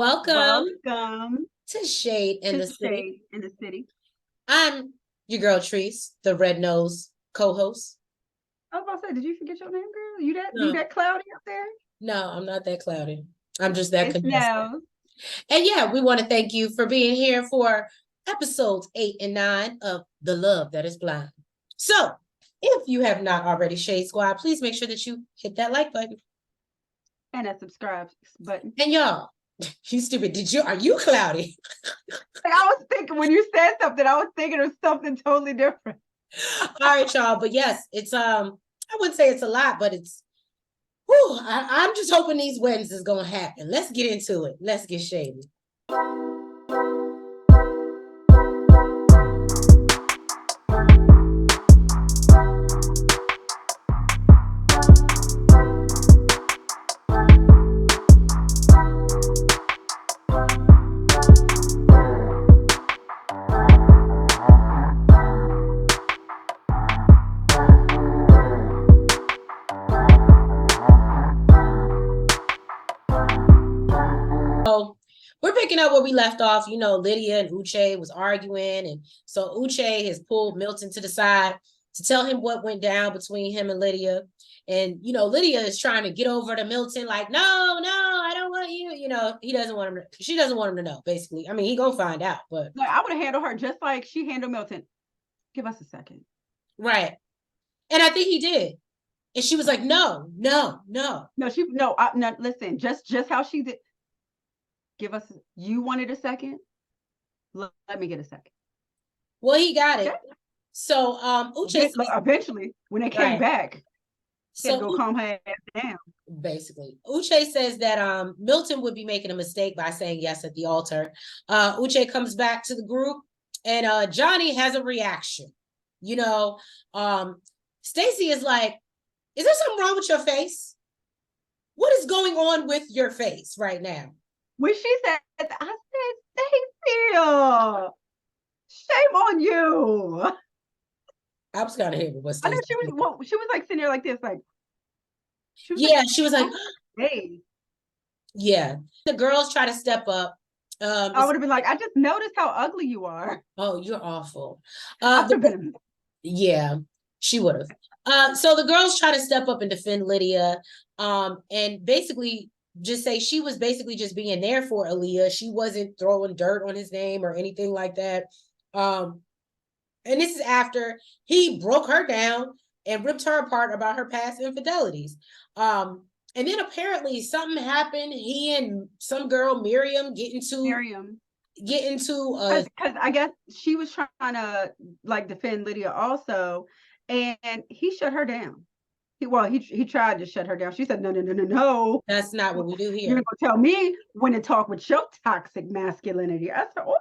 Welcome Welcome to Shade in to the City. Shade in the City. I'm your girl Treese, the red nose co-host. I was about to say, did you forget your name, girl? You No, that cloudy up there? no, I'm not that cloudy. I'm just that It congested. snows. And yeah, we want to thank you for being here for episodes 8 and 9 of The Love That Is Blind. So, if you have not already, Shade Squad, please make sure that you hit that like button. And that subscribe button. And y'all, you stupid. Are you cloudy? Like, I was thinking when you said something, I was thinking of something totally different. All right, y'all. But yes, it's I wouldn't say it's a lot, but it's I'm just hoping these weddings is gonna happen. Let's get into it. Let's get shady. So we're picking up where we left off. You know, Lydia and Uche was arguing, and so Uche has pulled Milton to the side to tell him what went down between him and Lydia. And you know, Lydia is trying to get over to Milton, like, no, I don't want you. You know, he doesn't want him she doesn't want him to know, basically. I mean, he gonna find out, but Like, I would have handled her just like she handled Milton. Give us a second. right. And I think he did. And she was like, no. No, listen, just how she did. You wanted a second? Let me get a second. Well, he got it. Okay. So Uche eventually, when they came back, he had to go calm her ass down. Basically, Uche says that Milton would be making a mistake by saying yes at the altar. Uche comes back to the group, and Johnny has a reaction. You know, Stacy is like, is there something wrong with your face? What is going on with your face right now? When she said, I said, Stacy, shame on you. I was kind of hearing what Stacy. I know she was like sitting there like this, like. She was like, hey. Yeah. The girls try to step up. I would have been like, I just noticed how ugly you are. Oh, you're awful. Yeah, she would have. So the girls try to step up and defend Lydia, and basically just say she was basically just being there for Aaliyah. She wasn't throwing dirt on his name or anything like that. And this is after he broke her down and ripped her apart about her past infidelities. And then apparently something happened. He and some girl, Miriam, get into because I guess she was trying to like defend Lydia also, and he shut her down. He tried to shut her down. She said, no. That's not what we do here. You're gonna tell me when to talk with your toxic masculinity. I said, oh,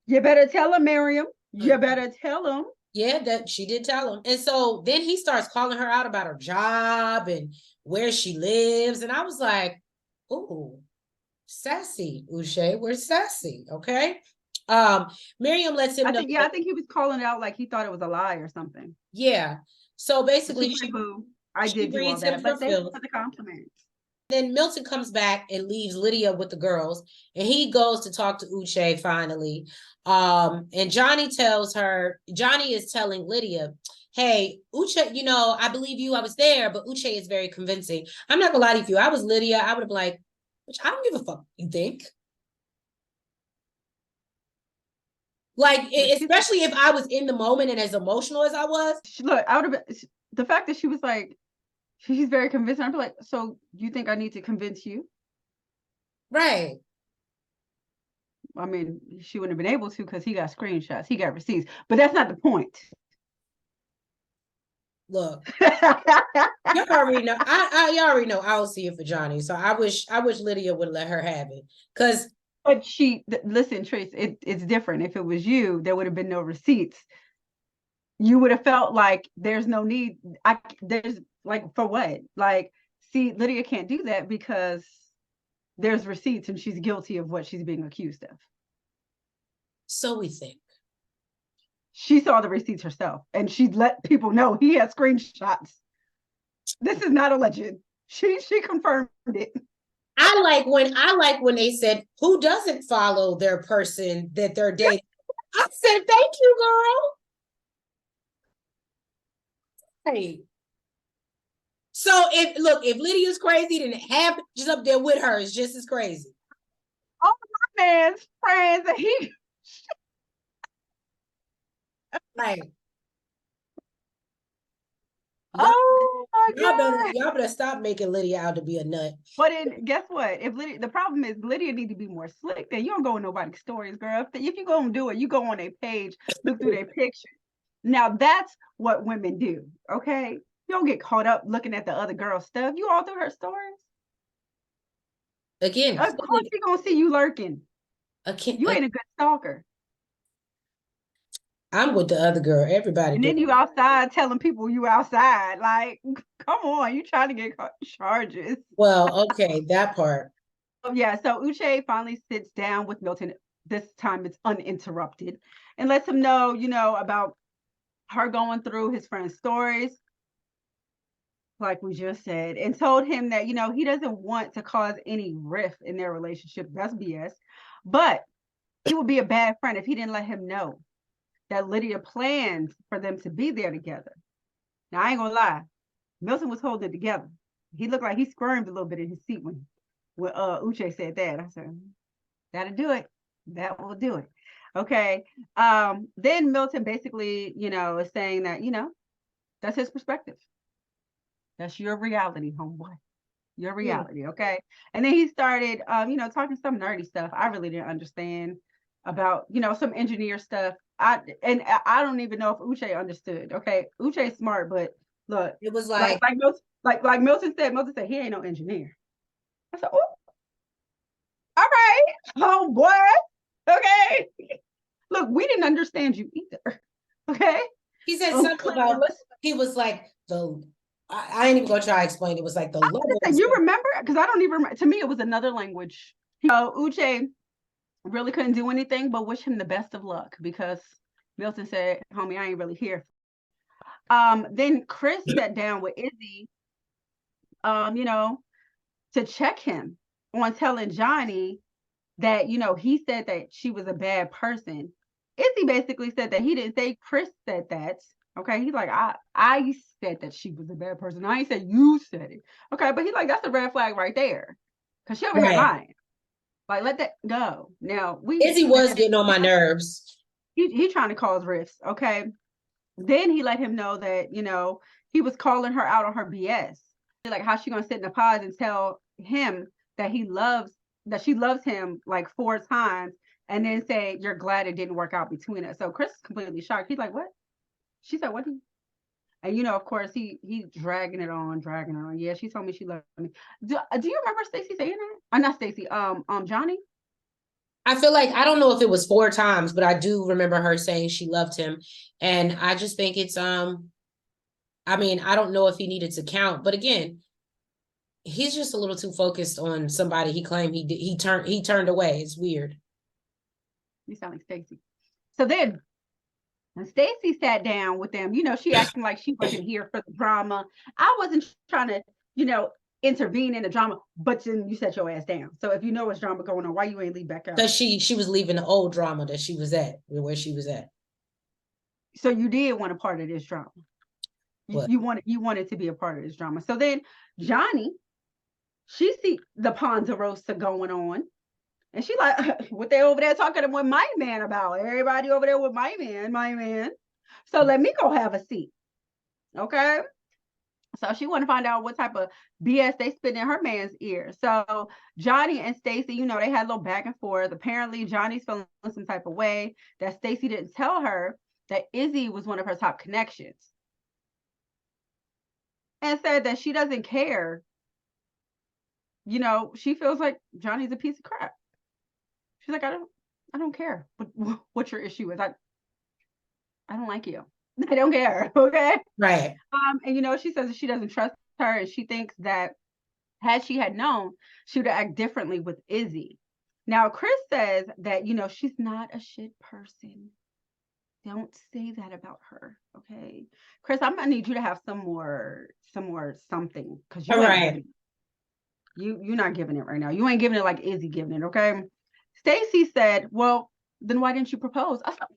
you better tell him, Miriam. You better tell him. Yeah, that she did tell him. And so then he starts calling her out about her job and where she lives. And I was like, ooh, sassy, Uche, we're sassy, okay? Miriam lets him know. I think he was calling it out like he thought it was a lie or something. Yeah. So basically, I did do all that, but thanks for the compliments. Then Milton comes back and leaves Lydia with the girls, and he goes to talk to Uche finally. And Johnny is telling Lydia, hey, Uche, you know, I believe you, I was there, but Uche is very convincing. I'm not gonna lie to you, if I was Lydia, I would have been like, I don't give a fuck, you think? Like, especially if I was in the moment and as emotional as I was. Look, I would have been, the fact that she was like, she's very convincing. I'd be like, so you think I need to convince you? Right. I mean, she wouldn't have been able to because he got screenshots, he got receipts, but that's not the point. Look, y'all already know. Y'all already know I'll see it for Johnny. So I wish Lydia would let her have it. But listen, Trace, it's different. If it was you, there would have been no receipts. You would have felt like there's no need. There's like, for what? Like, see, Lydia can't do that because there's receipts and she's guilty of what she's being accused of. So we think. She saw the receipts herself and she let people know he had screenshots. This is not alleged. She confirmed it. I like when they said, who doesn't follow their person that they're dating? I said, thank you, girl. Hey. So if Lydia's crazy, then half just up there with her is just as crazy. Oh, my man's friends, and he. Like, Oh my God. y'all better stop making Lydia out to be a nut. But then guess what? If Lydia, the problem is Lydia need to be more slick. Then you don't go on nobody's stories, girl. If you go and do it, you go on a page, look through their picture. Now that's what women do. Okay. You don't get caught up looking at the other girl's stuff. You all through her stories. Again, Of course she gonna see you lurking. You ain't a good stalker. I'm with the other girl. Everybody And do. then you outside telling people you outside. Like, come on, you trying to get charges. Well, okay, that part. Yeah, so Uche finally sits down with Milton. This time it's uninterrupted and lets him know, about her going through his friend's stories, like we just said, and told him that, he doesn't want to cause any rift in their relationship. That's BS. But he would be a bad friend if he didn't let him know that Lydia plans for them to be there together. Now, I ain't gonna lie, Milton was holding it together. He looked like he squirmed a little bit in his seat when Uche said that. I said, that'll do it. That will do it. Okay. Then Milton basically, is saying that, that's his perspective. That's your reality, homeboy. Your reality. Okay. And then he started, talking some nerdy stuff. I really didn't understand about, some engineer stuff. I don't even know if Uche understood. Okay. Uche's smart, but look, It was like Milton said he ain't no engineer. I said, oh, all right, oh boy. Okay. Look, we didn't understand you either. Okay. he said something about he was like I ain't even gonna try to explain. It was like the level. You remember? Because I don't even remember. To me, it was another language. Uche really couldn't do anything but wish him the best of luck because Milton said, homie, I ain't really here. Then Chris sat down with Izzy, to check him on telling Johnny that, he said that she was a bad person. Izzy basically said that he didn't say Chris said that. Okay. He's like, I said that she was a bad person. I ain't said you said it. Okay. But he's like, that's a red flag right there. Cause she over here lying. Like, let that go. Now Izzy was getting on my nerves. He trying to cause rifts. Okay. Then he let him know that, he was calling her out on her BS. Like, how she gonna sit in the pods and tell him that she loves him like 4 times and then say you're glad it didn't work out between us. So Chris is completely shocked. He's like, what? She said, what? And of course he dragging it on. Yeah, she told me she loved me. Do you remember Stacey saying that? Not Stacey, Johnny. I feel like I don't know if it was 4 times, but I do remember her saying she loved him. And I just think it's I mean, I don't know if he needed to count, but again, he's just a little too focused on somebody he claimed he turned away. It's weird. You sound like Stacey. So then when Stacey sat down with them, she acting like she wasn't here for the drama. I wasn't trying to, intervene in the drama, but then you set your ass down. So if you know what's drama going on, why you ain't leave back out? Because she was leaving the old drama that she was at, where she was at. So you did want a part of this drama. You wanted to be a part of this drama. So then Johnny, she see the Ponderosa going on. And she like, what they over there talking with my man about? Everybody over there with my man. So let me go have a seat. Okay. So she wanted to find out what type of BS they spit in her man's ear. So Johnny and Stacey, they had a little back and forth. Apparently, Johnny's feeling some type of way that Stacey didn't tell her that Izzy was one of her top connections. And said that she doesn't care. She feels like Johnny's a piece of crap. She's like, I don't care what your issue is. I don't like you. I don't care. Okay. Right. And she says that she doesn't trust her, and she thinks that had she had known, she would act differently with Izzy. Now, Chris says that, she's not a shit person. Don't say that about her. Okay. Chris, I'm gonna need you to have some more something. Because you're right. You're not giving it right now. You ain't giving it like Izzy giving it, okay? Stacy said, well, then why didn't you propose? I said,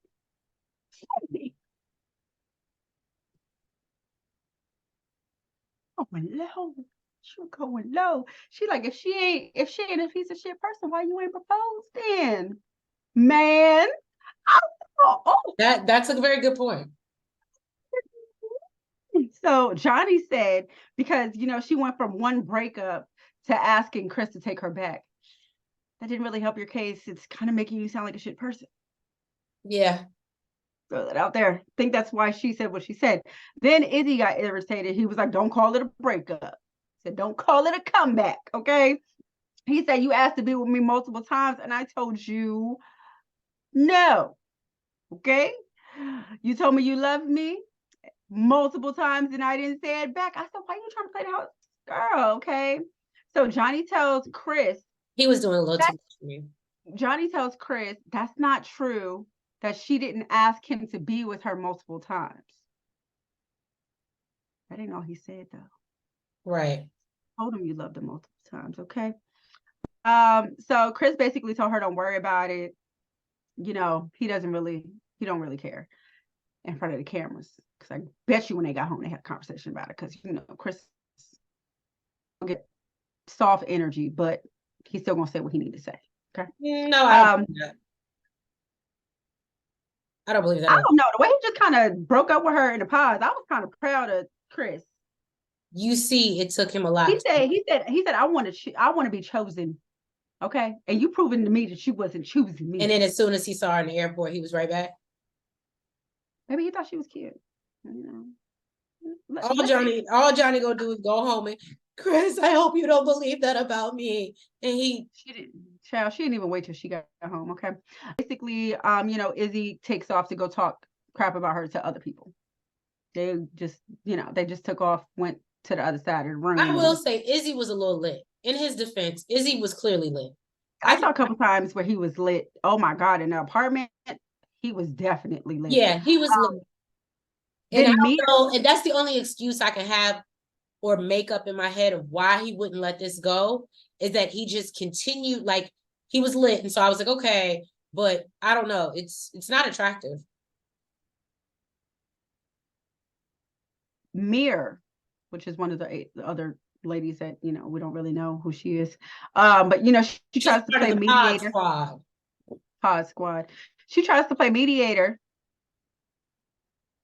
going low. She was going low. She like, if she ain't a piece of shit person, why you ain't proposed then? Man. Oh. That's a very good point. So Johnny said, because she went from one breakup to asking Chris to take her back. That didn't really help your case. It's kind of making you sound like a shit person. Yeah. Throw that out there. I think that's why she said what she said. Then Izzy got irritated. He was like, don't call it a breakup. He said, don't call it a comeback. Okay. He said, you asked to be with me multiple times, and I told you no. Okay. You told me you loved me multiple times, and I didn't say it back. I said, why are you trying to play the house girl? Okay. So Johnny tells Chris. He was doing a little too much for me. Johnny tells Chris that's not true, that she didn't ask him to be with her multiple times. That ain't all he said, though. Right. Told him you loved him multiple times, okay? So Chris basically told her, don't worry about it. He don't really care in front of the cameras. Because I bet you when they got home, they had a conversation about it. Because, Chris will get soft energy, but he's still going to say what he need to say, okay? No, I don't believe that. I don't believe that. I don't know. The way he just kind of broke up with her in the pause, I was kind of proud of Chris. You see, it took him a lot. He said, I want to be chosen. Okay. And you proving to me that you wasn't choosing me. And then as soon as he saw her in the airport, he was right back. Maybe he thought she was cute. All Johnny gonna do is go home and, Chris, I hope you don't believe that about me. And she didn't even wait till she got home. Okay. Basically, Izzy takes off to go talk crap about her to other people. They just took off, went to the other side of the room. I will say Izzy was a little lit. In his defense, Izzy was clearly lit. I saw a couple times where he was lit. Oh my God, in the apartment, he was definitely lit. Yeah, he was lit. And I don't know, and that's the only excuse I can have or make up in my head of why he wouldn't let this go, is that he just continued, like, he was lit. And so I was like, okay, but I don't know. It's not attractive. Mir, which is one of the other ladies that we don't really know who she is, but she tries to play mediator. Pod squad. She tries to play mediator.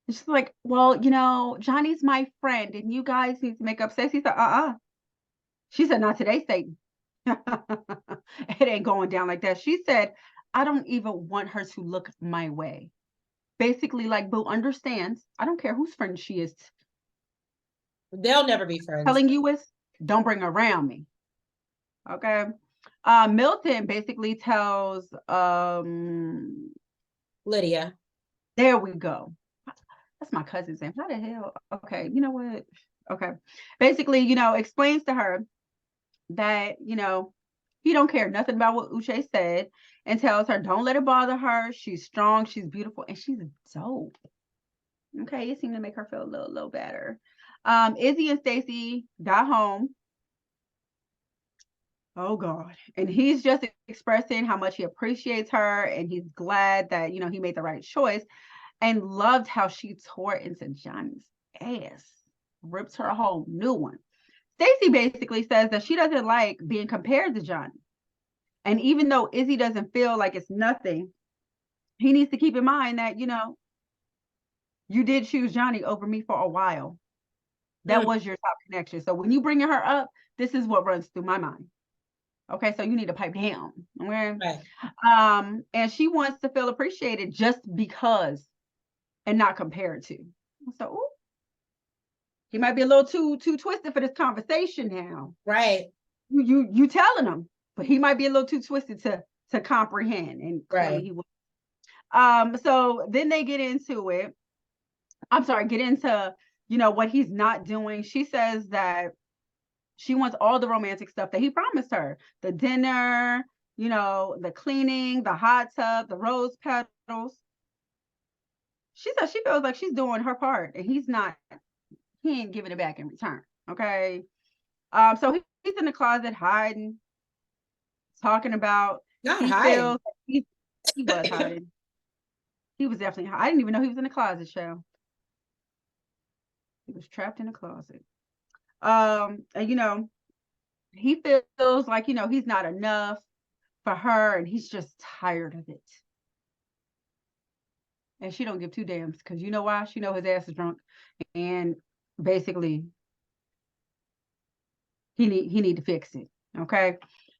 And she's like, well, Johnny's my friend, and you guys need to make up. Stacey said, She said, not today, Satan. It ain't going down like that. She said, I don't even want her to look my way. Basically, like, Boo understands. I don't care whose friend she is. They'll never be friends. Telling you is, don't bring her around me. Okay. Milton basically tells Lydia. There we go. That's my cousin's name. How the hell? Okay, you know what? Okay. Basically, explains to her that, he don't care nothing about what Uche said, and tells her, don't let it bother her. She's strong, she's beautiful, and she's dope. Okay, it seemed to make her feel a little better. Izzy and Stacy got home. Oh God. And he's just expressing how much he appreciates her, and he's glad that, he made the right choice, and loved how she tore into Johnny's ass, ripped her a whole new one. Stacy basically says that she doesn't like being compared to Johnny. And even though Izzy doesn't feel like it's nothing, he needs to keep in mind that, you did choose Johnny over me for a while. That was your top connection. So when you bringing her up, this is what runs through my mind. Okay, so you need to pipe down. Okay? Right. And she wants to feel appreciated just because, and not compared to. So ooh, he might be a little too twisted for this conversation now. Right. You telling him, but he might be a little too twisted to comprehend. And clearly right. He will. So then they get into it. I'm sorry, get into what he's not doing. She says that she wants all the romantic stuff that he promised her. The dinner, the cleaning, the hot tub, the rose petals. She says she feels like she's doing her part, and he ain't giving it back in return. Okay. So he's in the closet hiding, talking about Not he hiding. feels he was hiding. He was definitely hiding. I didn't even know he was in the closet, show. He was trapped in a closet. And he feels like, he's not enough for her, and he's just tired of it. And she don't give two damns, because you know why? She know his ass is drunk, and basically he need to fix it. Okay.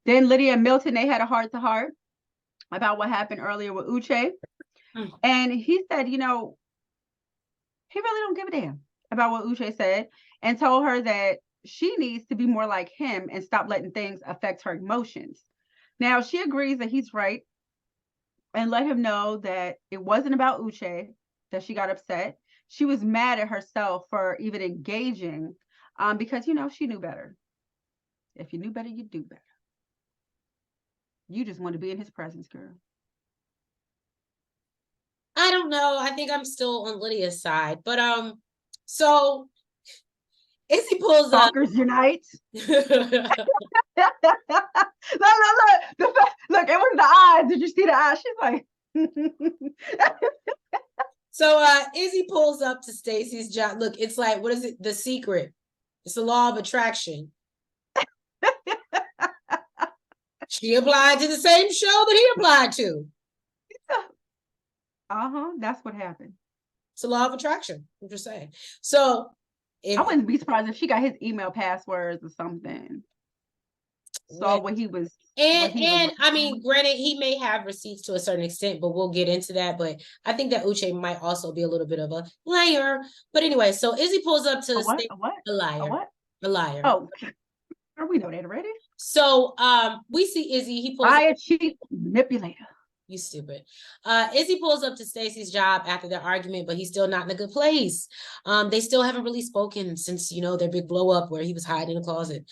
Then Lydia and Milton, they had a heart to heart about what happened earlier with Uche. And he said, he really don't give a damn about what Uche said, and told her that she needs to be more like him and stop letting things affect her emotions. Now, she agrees that he's right, and let him know that it wasn't about Uche that she got upset. She was mad at herself for even engaging, because, she knew better. If you knew better, you'd do better. You just want to be in his presence, girl. I don't know. I think I'm still on Lydia's side, but so Izzy pulls up. Stalkers unite. Look, look, it was the eyes. Did you see the eyes? She's like. So Izzy pulls up to Stacy's job. Look, it's like, what is it? The Secret. It's the law of attraction. She applied to the same show that he applied to. That's what happened. It's the law of attraction. I'm just saying. So I wouldn't be surprised if she got his email passwords or something. Saw what he was. And I mean, granted, he may have receipts to a certain extent, but we'll get into that. But I think that Uche might also be a little bit of a liar. But anyway, so Izzy pulls up to a liar. A liar. Oh, we know that already. So we see Izzy. He pulls liar, cheat, manipulator. You stupid. Izzy pulls up to Stacy's job after their argument, but he's still not in a good place. They still haven't really spoken since, their big blow up where he was hiding in the closet.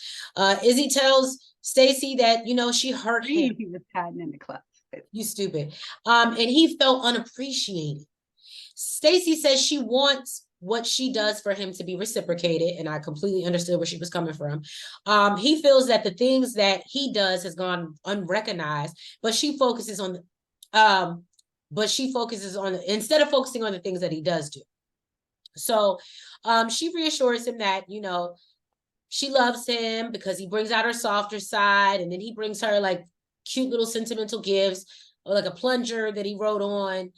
Izzy tells Stacy that, she hurt him. He was hiding in the closet. You stupid. And he felt unappreciated. Stacy says she wants what she does for him to be reciprocated, and I completely understood where she was coming from. He feels that the things that he does has gone unrecognized, but she focuses on instead of focusing on the things that he does do. So she reassures him that, she loves him because he brings out her softer side, and then he brings her like cute little sentimental gifts, or like a plunger that he wrote on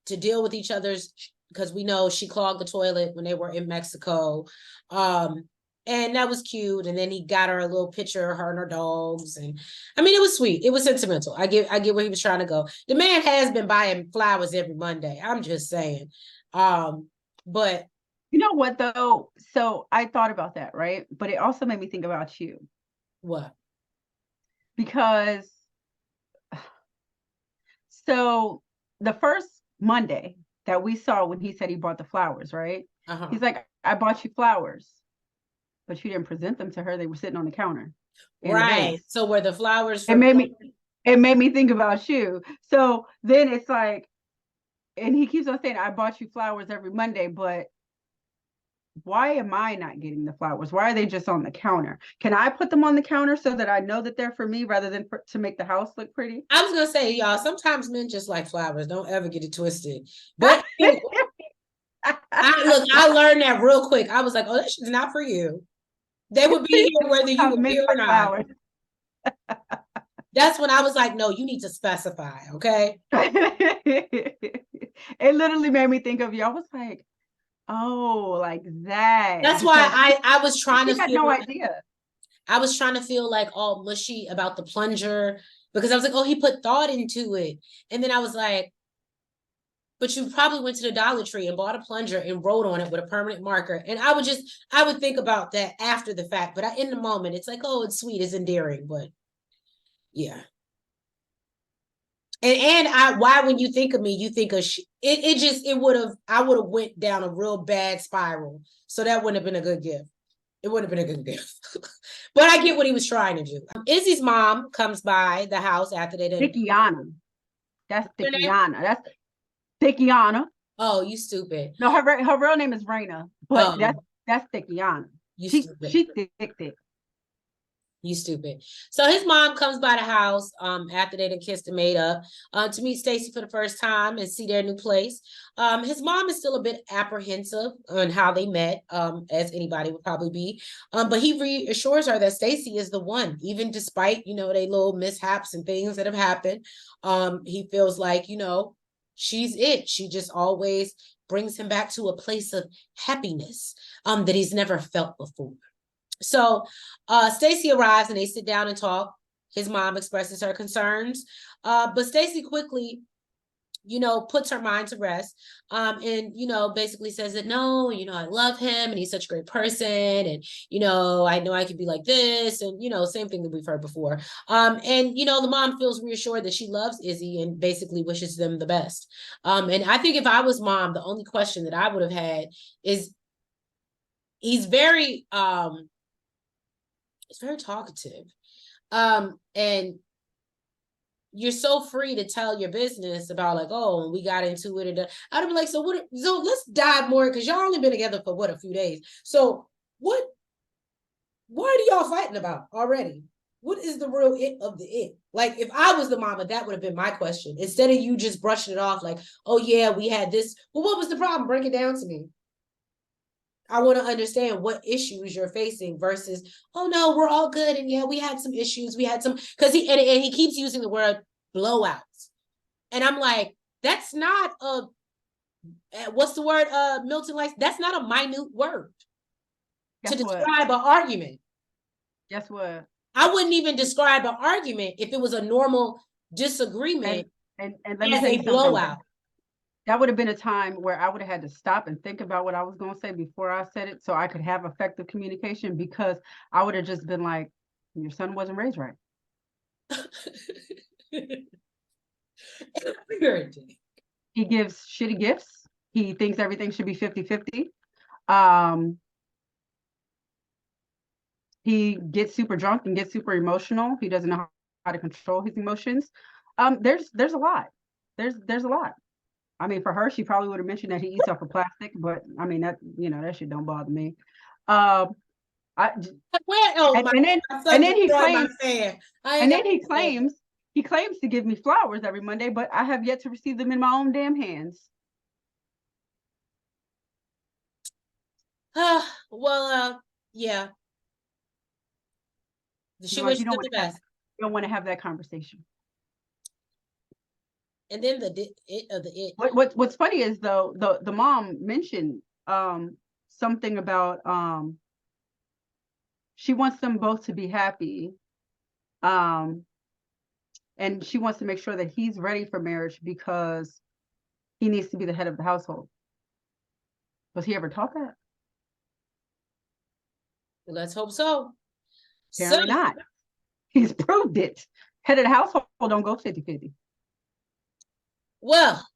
to deal with each other's, because we know she clogged the toilet when they were in Mexico. And that was cute. And then he got her a little picture of her and her dogs. And I mean, it was sweet. It was sentimental. I get where he was trying to go. The man has been buying flowers every Monday. I'm just saying. But you know what though? So I thought about that, right? But it also made me think about you. What? Because so the first Monday that we saw when he said he bought the flowers, right? He's like, I bought you flowers, but you didn't present them to her. They were sitting on the counter. Right. So were the flowers it made me think about you. So then it's like, and he keeps on saying, I bought you flowers every Monday, but why am I not getting the flowers? Why are they just on the counter? Can I put them on the counter so that I know that they're for me rather than to make the house look pretty? I was going to say, y'all, sometimes men just like flowers. Don't ever get it twisted. But I learned that real quick. I was like, oh, that shit's not for you. They would be here whether you were here or not. That's when I was like, no, you need to specify, okay? It literally made me think of you. I was like, oh, like that. That's why I was trying to feel no idea. I was trying to feel like all mushy about the plunger, because I was like, oh, he put thought into it. And then I was like, but you probably went to the Dollar Tree and bought a plunger and wrote on it with a permanent marker. And I would think about that after the fact. But in the moment, it's like, oh, it's sweet, it's endearing. But yeah. And why when you think of me, you think of I would have went down a real bad spiral. So that wouldn't have been a good gift. It wouldn't have been a good gift. But I get what he was trying to do. Izzy's mom comes by the house after they did. Thickiana. That's Thickiana. That's Thickiana. Oh, you stupid. No, her real name is Raina, but that's Thickiana. You She stupid. she thick. You stupid. So his mom comes by the house after they done kissed and made up to meet Stacy for the first time and see their new place. His mom is still a bit apprehensive on how they met, as anybody would probably be. But he reassures her that Stacy is the one, even despite, they little mishaps and things that have happened. He feels like, she's it. She just always brings him back to a place of happiness that he's never felt before. So Stacy arrives and they sit down and talk. His mom expresses her concerns, but Stacy quickly, puts her mind to rest, and basically says that no, I love him and he's such a great person, and I know I could be like this, and same thing that we've heard before. And the mom feels reassured that she loves Izzy and basically wishes them the best. And I think if I was mom, the only question that I would have had is he's very it's very talkative. And you're so free to tell your business about like, oh, we got into it. And I'd be like, so let's dive more, because y'all only been together for a few days. So what are y'all fighting about already? What is the real it of the it? Like, if I was the mama, that would have been my question. Instead of you just brushing it off like, oh yeah, we had this. Well, what was the problem? Break it down to me. I want to understand what issues you're facing versus, oh no, we're all good. And yeah, we had some issues. We had some, because he keeps using the word blowouts. And I'm like, that's not what's the word Milton likes? That's not a minute word to describe an argument. Guess what? I wouldn't even describe an argument if it was a normal disagreement and let me as tell you a blowout. Something. That would have been a time where I would have had to stop and think about what I was going to say before I said it, so I could have effective communication, because I would have just been like, your son wasn't raised right. He gives shitty gifts. He thinks everything should be 50-50. He gets super drunk and gets super emotional. He doesn't know how to control his emotions. There's a lot. There's a lot. I mean, for her, she probably would have mentioned that he eats off of plastic, but I mean, that shit don't bother me. And then he claims to give me flowers every Monday, but I have yet to receive them in my own damn hands. Yeah. She wishes them the best. You don't want to have that conversation. And then what's funny is, though, the mom mentioned something about she wants them both to be happy, and she wants to make sure that he's ready for marriage because he needs to be the head of the household. Was he ever taught that? Let's hope so. Apparently not. He's proved it. Head of the household don't go 50-50. Well,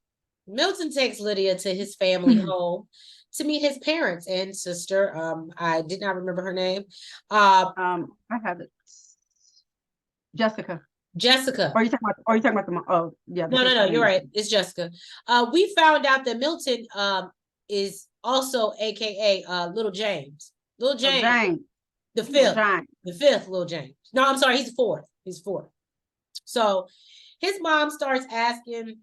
Milton takes Lydia to his family home to meet his parents and sister. I did not remember her name. I have it. Jessica. Or are you talking about the mom? Oh, yeah. No, you're right. It's Jessica. We found out that Milton is also AKA Little James. Little James. The fifth. The fifth Little James. No, I'm sorry, he's fourth. So his mom starts asking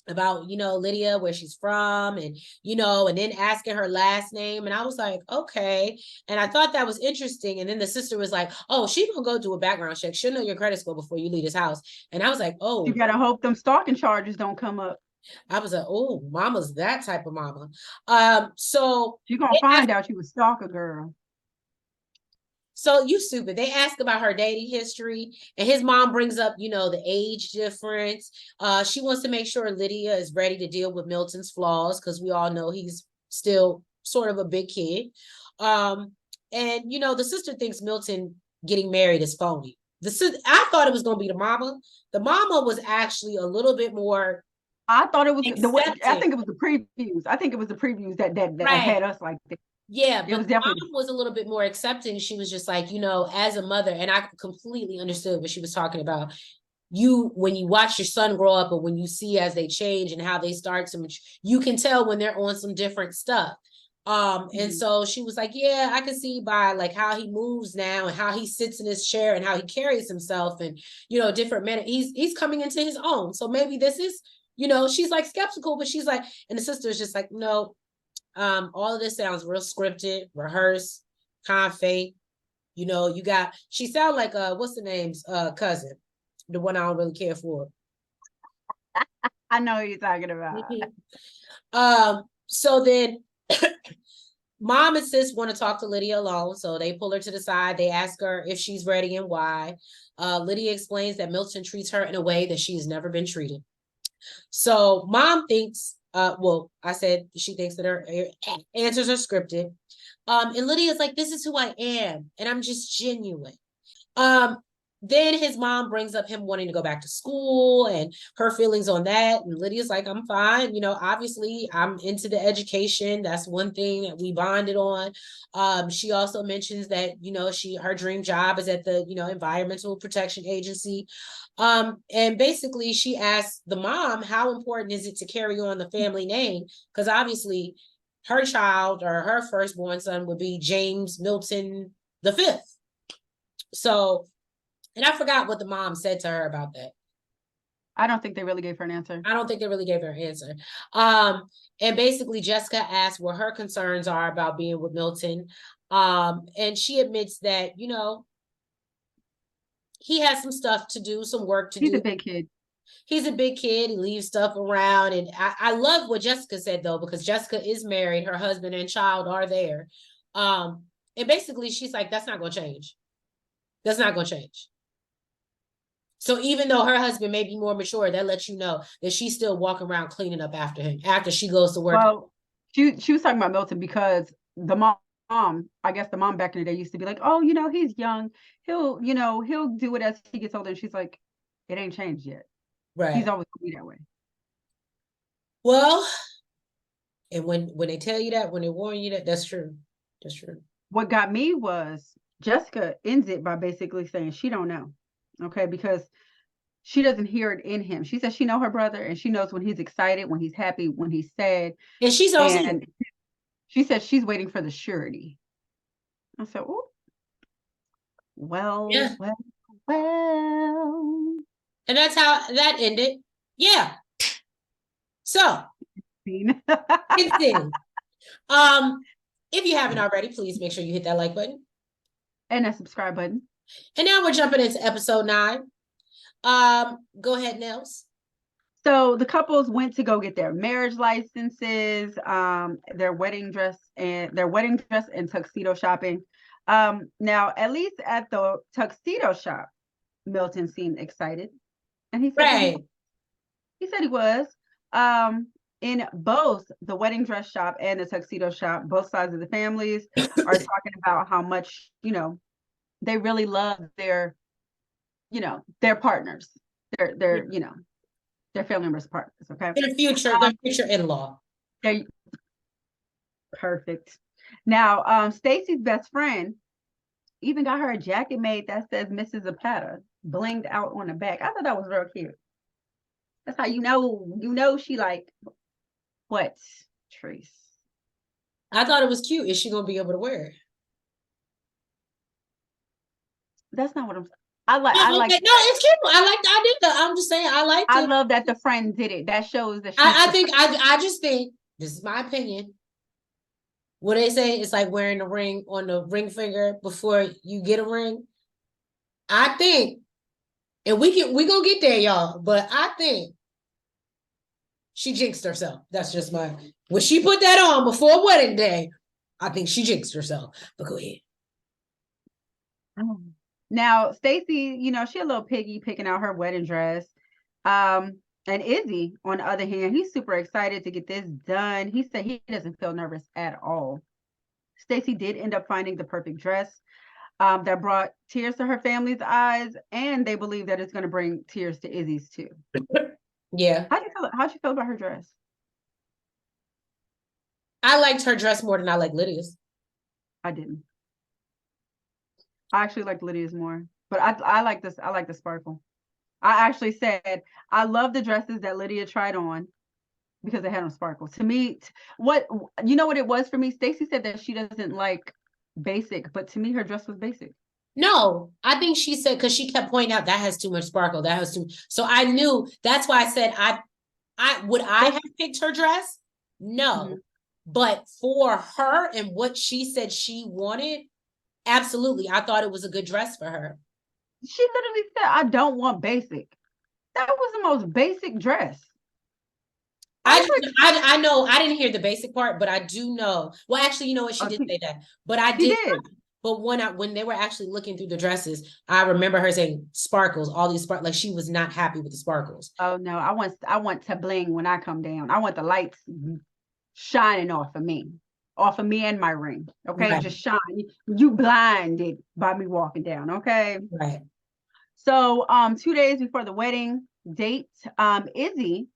about, Lydia, where she's from, and, and then asking her last name. And I was like, okay. And I thought that was interesting. And then the sister was like, oh, she's going to go do a background check. She'll know your credit score before you leave this house. And I was like, oh. You got to hope them stalking charges don't come up. I was like, oh, mama's that type of mama. So you're going to find out you a stalker, girl. So you stupid. They ask about her dating history, and his mom brings up, the age difference. She wants to make sure Lydia is ready to deal with Milton's flaws, because we all know he's still sort of a big kid. And the sister thinks Milton getting married is phony. I thought it was going to be the mama. The mama was actually a little bit more. I thought it was the way. I think it was the previews. that had us like this. Yeah, but the mom was a little bit more accepting. She was just like, as a mother, and I completely understood what she was talking about. When you watch your son grow up, or when you see as they change and how they start to, you can tell when they're on some different stuff. And so she was like, yeah, I can see by like how he moves now and how he sits in his chair and how he carries himself and, different men. He's coming into his own. So maybe this is, she's like skeptical, but she's like, and the sister is just like, no, all of this sounds real scripted, rehearsed, kind of fake. She sound like, what's the name's cousin, the one I don't really care for. I know what you're talking about. So then mom and sis want to talk to Lydia alone, so they pull her to the side. They ask her if she's ready and why. Lydia explains that Milton treats her in a way that she's never been treated. So mom thinks, I said she thinks that her answers are scripted. And Lydia's like, this is who I am, and I'm just genuine. Um, then his mom brings up him wanting to go back to school and her feelings on that. And Lydia's like, I'm fine. Obviously I'm into the education. That's one thing that we bonded on. She also mentions that, her dream job is at the, Environmental Protection Agency. And basically she asks the mom, how important is it to carry on the family name? Because obviously her child or her firstborn son would be James Milton V. So, and I forgot what the mom said to her about that. I don't think they really gave her an answer. I don't think they really gave her an answer. And basically Jessica asked what her concerns are about being with Milton. And she admits that, he has some stuff to do, some work to do. He's a big kid. He's a big kid. He leaves stuff around. And I love what Jessica said, though, because Jessica is married. Her husband and child are there. And basically she's like, that's not going to change. That's not going to change. So even though her husband may be more mature, that lets you know that she's still walking around cleaning up after him after she goes to work. Well, she was talking about Milton because the mom, I guess the mom back in the day used to be like, oh, he's young. He'll do it as he gets older. And she's like, it ain't changed yet. Right. He's always going to be that way. Well, and when they tell you that, when they warn you that, that's true. That's true. What got me was Jessica ends it by basically saying she don't know. Okay, because she doesn't hear it in him. She says she knows her brother and she knows when he's excited, when he's happy, when he's sad. And she's also, and she says she's waiting for the surety. I said, oh, well. And that's how that ended. Yeah. So, it's if you haven't already, please make sure you hit that like button. And that subscribe button. And now we're jumping into episode 9. Go ahead, Nels. So the couples went to go get their marriage licenses, their wedding dress and tuxedo shopping. Now, at least at the tuxedo shop, Milton seemed excited. And he said he said he was. In both the wedding dress shop and the tuxedo shop, both sides of the families are talking about how much, they really love their partners, their family members' partners. Okay. Their future in-law. Perfect. Now, Stacy's best friend even got her a jacket made that says Mrs. Zapata blinged out on the back. I thought that was real cute. That's how you know she like what, Trace? I thought it was cute. Is she gonna be able to wear it? That's not what I'm saying. I like no, it's cute. I like the idea. I'm just saying I love that the friend did it. That shows that I just think this is my opinion. What they say, it's like wearing a ring on the ring finger before you get a ring. I think, and we gonna get there, y'all, but I think she jinxed herself. That's just when she put that on before wedding day, I think she jinxed herself. But go ahead. Now, Stacy, she a little piggy picking out her wedding dress. And Izzy, on the other hand, he's super excited to get this done. He said he doesn't feel nervous at all. Stacy did end up finding the perfect dress that brought tears to her family's eyes, and they believe that it's going to bring tears to Izzy's too. Yeah. How'd you feel about her dress? I liked her dress more than I like Lydia's. I didn't. I actually like Lydia's more, but I like this. I like the sparkle. I actually said I love the dresses that Lydia tried on, because they had on sparkles. To me, what you know what it was for me? Stacey said that she doesn't like basic, but to me, her dress was basic. No, I think she said because she kept pointing out that has too much sparkle. That has too. So I knew that's why I said I would I That's, have picked her dress? mhm. No, but for her and what she said she wanted, absolutely, I thought it was a good dress for her. She literally said, "I don't want basic." That was the most basic dress. I I was just like, I know I didn't hear the basic part, but I do know. Well, actually, you know what? She oh, did say that, but I she did. did. But when they were actually looking through the dresses, I remember her saying sparkles, all these sparkles. Like she was not happy with the sparkles. Oh no, I want to bling when I come down. I want the lights shining off of me and my ring. Okay, Right, just shine. You blinded by me walking down. Okay. right. So 2 days before the wedding date, Izzy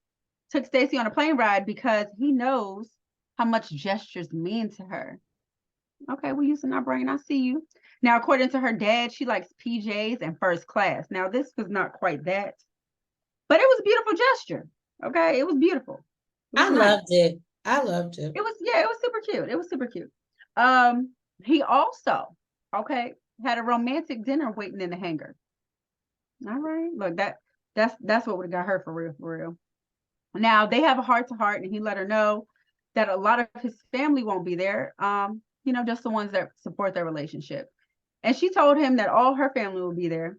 took Stacey on a plane ride because he knows how much gestures mean to her. Okay, we're using our brain. I see you. Now, according to her dad, she likes PJs and first class. Now, this was not quite that, but it was a beautiful gesture. Okay, it was beautiful. It was I nice. loved it. I loved it. It was, yeah, it was super cute. It was super cute. He also, okay, had a romantic dinner waiting in the hangar. All right, look, that's what would have got her for real, for real. Now they have a heart to heart, and he let her know that a lot of his family won't be there. Just the ones that support their relationship. And she told him that all her family will be there,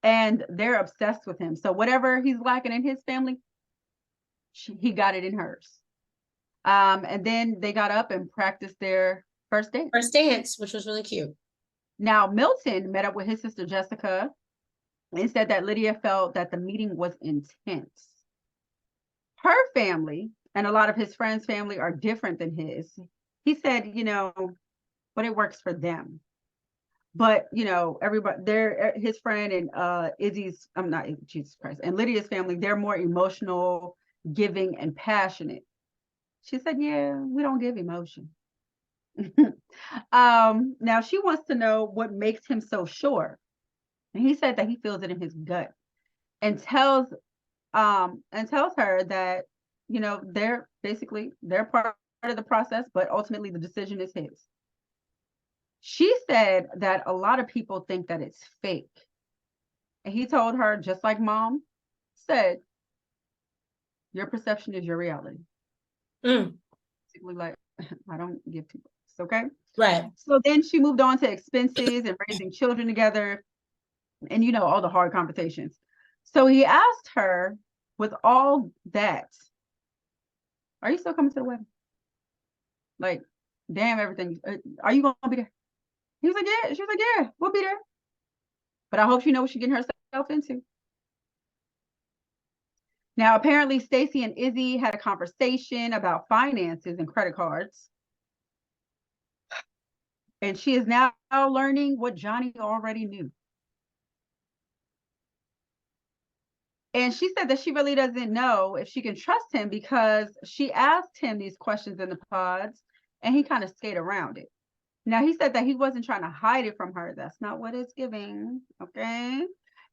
and they're obsessed with him. So whatever he's lacking in his family, he got it in hers. And then they got up and practiced their first dance. First dance, which was really cute. Now Milton met up with his sister Jessica and said that Lydia felt that the meeting was intense. Her family and a lot of his friends' family are different than his. He said, but it works for them. But everybody, they're his friend and Izzy's, I'm not Jesus Christ, and Lydia's family, they're more emotional, giving, and passionate. She said, yeah, we don't give emotion. Now she wants to know what makes him so sure. And he said that he feels it in his gut and tells her that they're part of the process, but ultimately the decision is his. She said that a lot of people think that it's fake. And he told her, just like mom said, your perception is your reality. Mm, Basically, like, I don't give two fucks, okay? right. So then she moved on to expenses and raising children together and, all the hard conversations. So he asked her, with all that, are you still coming to the wedding? Like, damn, everything. Are you going to be there? He was like, yeah. She was like, yeah, we'll be there. But I hope she knows what she's getting herself into. Now, apparently, Stacey and Izzy had a conversation about finances and credit cards. And she is now learning what Johnny already knew. And she said that she really doesn't know if she can trust him because she asked him these questions in the pods and he kind of skated around it. Now, he said that he wasn't trying to hide it from her. That's not what it's giving. Okay.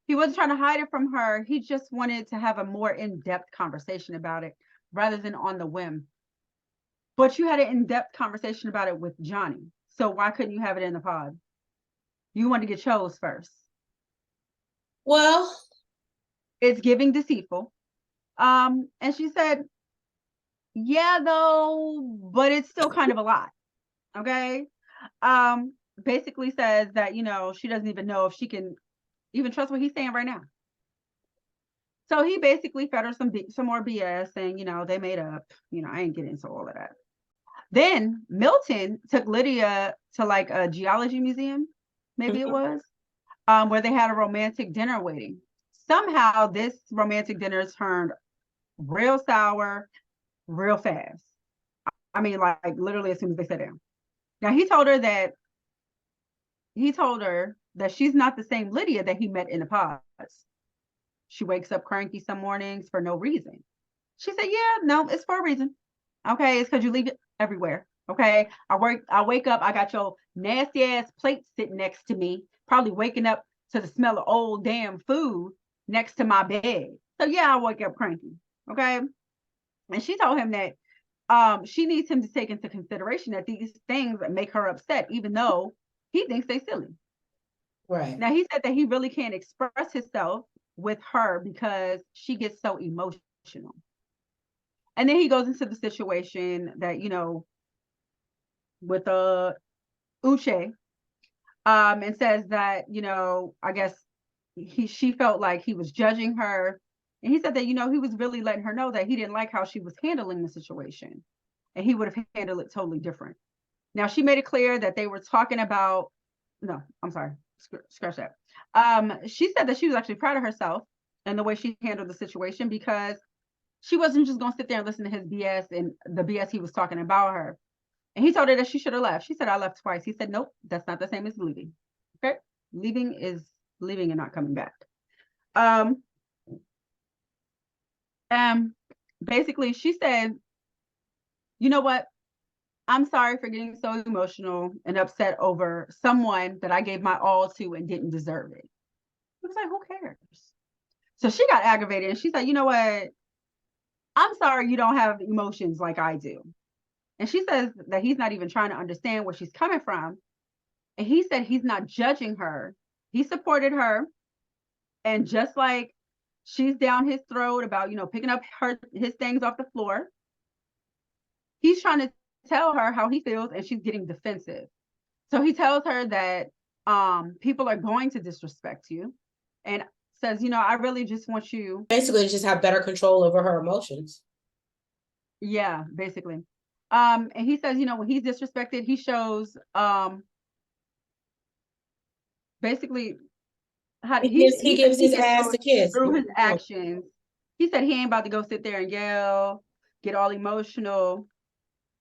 He wasn't trying to hide it from her. He just wanted to have a more in-depth conversation about it rather than on the whim. But you had an in-depth conversation about it with Johnny. So why couldn't you have it in the pod? You wanted to get chose first. Well, It's giving deceitful. And she said, yeah, though, but it's still kind of a lot. Okay. Basically says that, she doesn't even know if she can even trust what he's saying right now. So he basically fed her some more BS saying, they made up, I ain't getting into all of that. Then Milton took Lydia to like a geology museum, maybe it was, where they had a romantic dinner waiting. Somehow this romantic dinner turned real sour, real fast. I mean, like literally as soon as they sat down. Now he told her that she's not the same Lydia that he met in the pods. She wakes up cranky some mornings for no reason. She said, yeah, no, it's for a reason. Okay, it's because you leave it everywhere. Okay. I wake up, I got your nasty ass plate sitting next to me, probably waking up to the smell of old damn food next to my bed. So yeah, I wake up cranky. Okay. And she told him that she needs him to take into consideration that these things make her upset, even though he thinks they silly. Right. Now, he said that he really can't express himself with her because she gets so emotional. And then he goes into the situation that, you know, with Uche, and says that, you know, I guess she felt like he was judging her. And he said that, you know, he was really letting her know that he didn't like how she was handling the situation. And he would have handled it totally different. Now, she made it clear that they were talking about, no, I'm sorry, scratch that. She said that she was actually proud of herself and the way she handled the situation, because she wasn't just going to sit there and listen to his BS and the BS he was talking about her. And he told her that she should have left. She said, I left twice. He said, nope, that's not the same as leaving. Okay. Leaving is leaving and not coming back. Um, Basically, she said, you know what? I'm sorry for getting so emotional and upset over someone that I gave my all to and didn't deserve it. He was like, who cares? So she got aggravated and she said, you know what? I'm sorry you don't have emotions like I do. And she says that he's not even trying to understand where she's coming from. And he said he's not judging her. He supported her. And just like she's down his throat about, you know, picking up his things off the floor, he's trying to tell her how he feels, and she's getting defensive. So he tells her that people are going to disrespect you, and says, you know, I really just want you. Basically, just have better control over her emotions. Yeah, basically. And he says, you know, when he's disrespected, he shows basically how He gives his ass a kiss through his actions. He said he ain't about to go sit there and yell, get all emotional.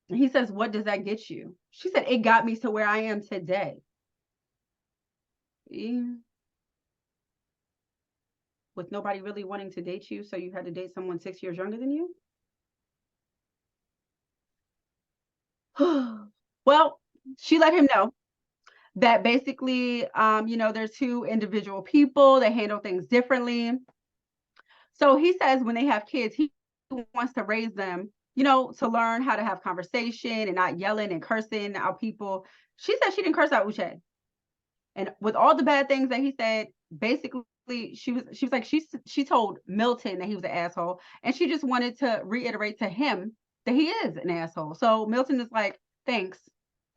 He says, what does that get you? She said, it got me to where I am today. Yeah. With nobody really wanting to date you, so you had to date someone 6 years younger than you? Well, she let him know that basically, you know, they're two individual people that handle things differently. So he says when they have kids, he wants to raise them, you know, to learn how to have conversation and not yelling and cursing out people. She said she didn't curse out Uche. And with all the bad things that he said, basically she was like, she told Milton that he was an asshole, and she just wanted to reiterate to him that he is an asshole. So Milton is like, thanks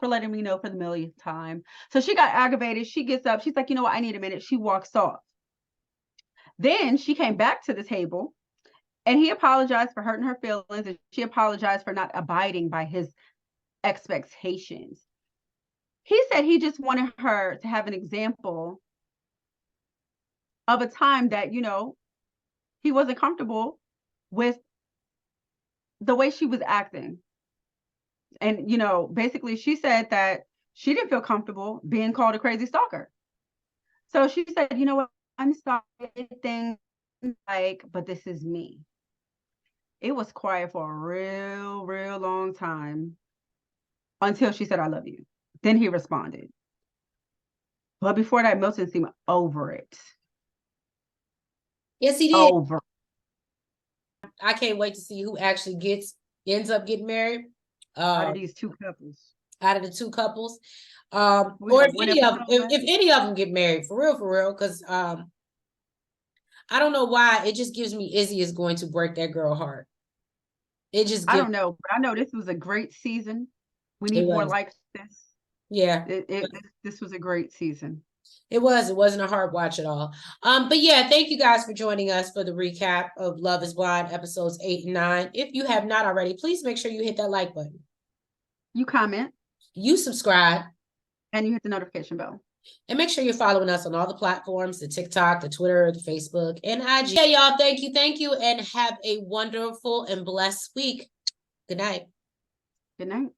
for letting me know for the millionth time. So she got aggravated. She gets up. She's like, you know what? I need a minute. She walks off. Then she came back to the table, and he apologized for hurting her feelings, and she apologized for not abiding by his expectations. He said he just wanted her to have an example of a time that, you know, he wasn't comfortable with the way she was acting. And, you know, basically she said that she didn't feel comfortable being called a crazy stalker. So she said, you know what, I'm sorry, things like, but this is me. It was quiet for a real long time until she said, I love you. Then he responded. But before that, Milton seemed over it. Yes, he did. Over. I can't wait to see who actually ends up getting married. Out of these two couples. Out of the two couples. Or if any of them get married, for real, because I don't know why. It just gives me Izzy is going to break that girl heart. I don't know, but I know this was a great season. We need more like this. Yeah. This was a great season. It wasn't a hard watch at all. But yeah, thank you guys for joining us for the recap of Love is Blind episodes 8 and 9. If you have not already, please make sure you hit that like button. You comment. You subscribe. And you hit the notification bell. And make sure you're following us on all the platforms, the TikTok, the Twitter, the Facebook, and IG. Yeah, y'all, thank you, and have a wonderful and blessed week. Good night. Good night.